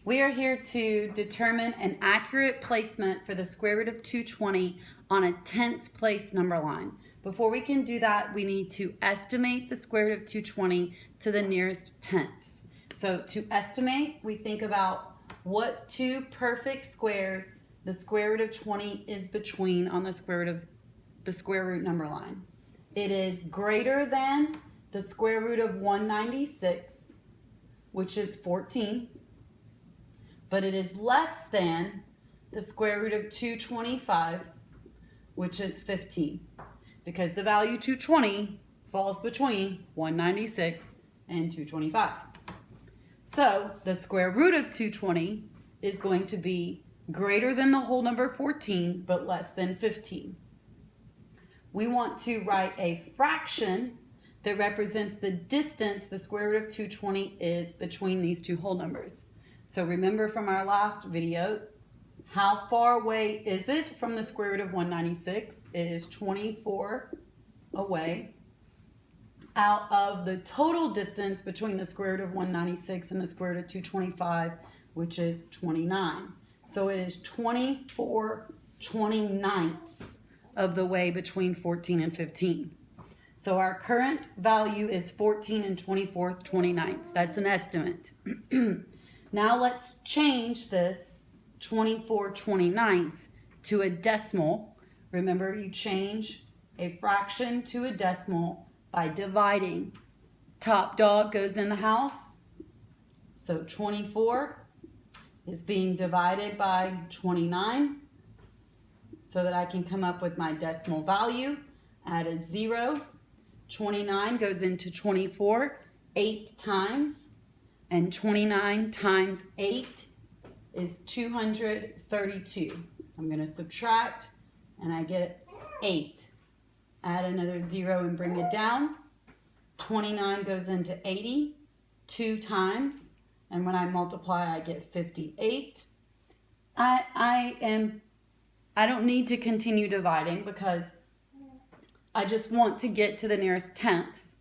We are here to determine an accurate placement for the square root of 220 on a tenths place number line. Before we can do that, we need to estimate the square root of 220 to the nearest tenths. So to estimate, we think about what two perfect squares the square root of 20 is between on the square root of the square root number line. It is greater than the square root of 196, which is 14, but it is less than the square root of 225, which is 15, because the value 220 falls between 196 and 225. So the square root of 220 is going to be greater than the whole number 14, but less than 15. We want to write a fraction that represents the distance the square root of 220 is between these two whole numbers. So remember from our last video, how far away is it from the square root of 196? It is 24 away. Out of the total distance between the square root of 196 and the square root of 225, which is 29. So it is 24/29ths of the way between 14 and 15. So our current value is 14 and 24/29ths. That's an estimate. Now let's change this 24/29ths to a decimal. Remember, you change a fraction to a decimal by dividing. Top dog goes in the house. So 24 is being divided by 29 so that I can come up with my decimal value. Add a 0. 29 goes into 24 8 times. And 29 times 8 is 232. I'm going to subtract, and I get 8. Add another 0 and bring it down. 29 goes into 80 2 times, and when I multiply, I get 58. I don't need to continue dividing because I just want to get to the nearest tenths.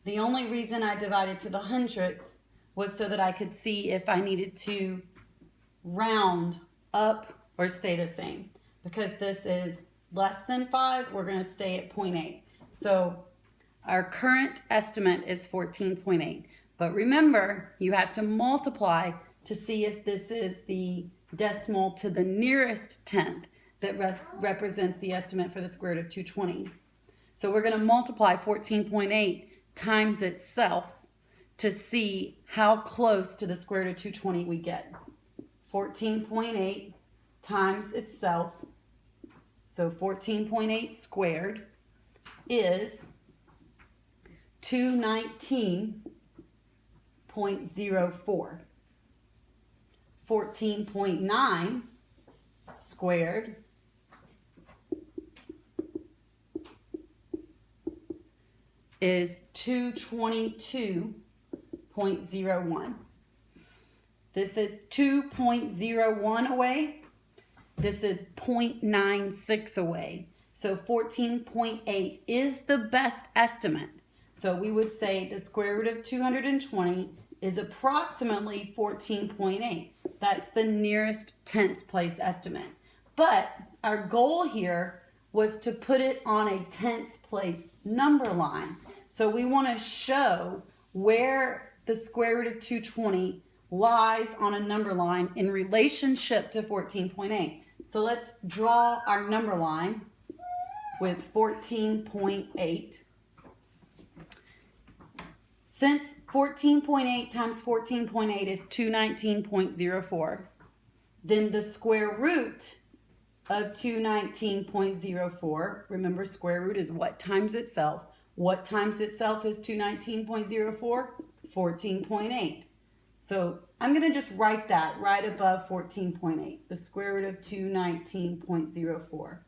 The only reason I divided to the hundredths was so that I could see if I needed to round up or stay the same. Because this is less than 5, we're going to stay at 0.8. So our current estimate is 14.8. But remember, you have to multiply to see if this is the decimal to the nearest tenth that represents the estimate for the square root of 220. So we're going to multiply 14.8 times itself to see how close to the square root of 220 we get. 14.8 times itself, so 14.8 squared, is 219.04. 14.9 squared is 222.01. This is 2.01 away. This is 0.96 away. So 14.8 is the best estimate. So we would say the square root of 220 is approximately 14.8. That's the nearest tenths place estimate. But our goal here was to put it on a tenths place number line. So we want to show where the square root of 220 lies on a number line in relationship to 14.8. So let's draw our number line with 14.8. Since 14.8 times 14.8 is 219.04, then the square root of 219.04, remember square root is what times itself. What times itself is 219.04? 14.8. So I'm going to just write that right above 14.8, the square root of 219.04,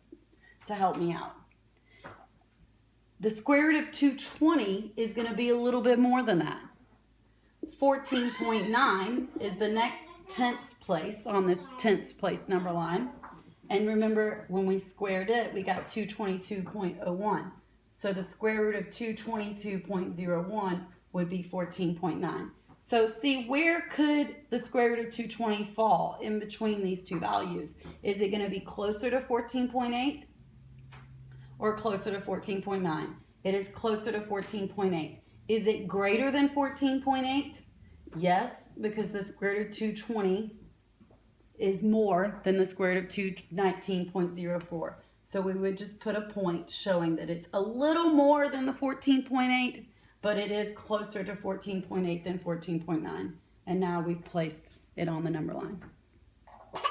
to help me out. The square root of 220 is going to be a little bit more than that. 14.9 is the next tenths place on this tenths place number line. And remember, when we squared it, we got 222.01. So the square root of 222.01 would be 14.9. So see, where could the square root of 220 fall in between these two values? Is it going to be closer to 14.8 or closer to 14.9? It is closer to 14.8. Is it greater than 14.8? Yes, because the square root of 220 is more than the square root of 219.04. So we would just put a point showing that it's a little more than the 14.8, but it is closer to 14.8 than 14.9. And now we've placed it on the number line.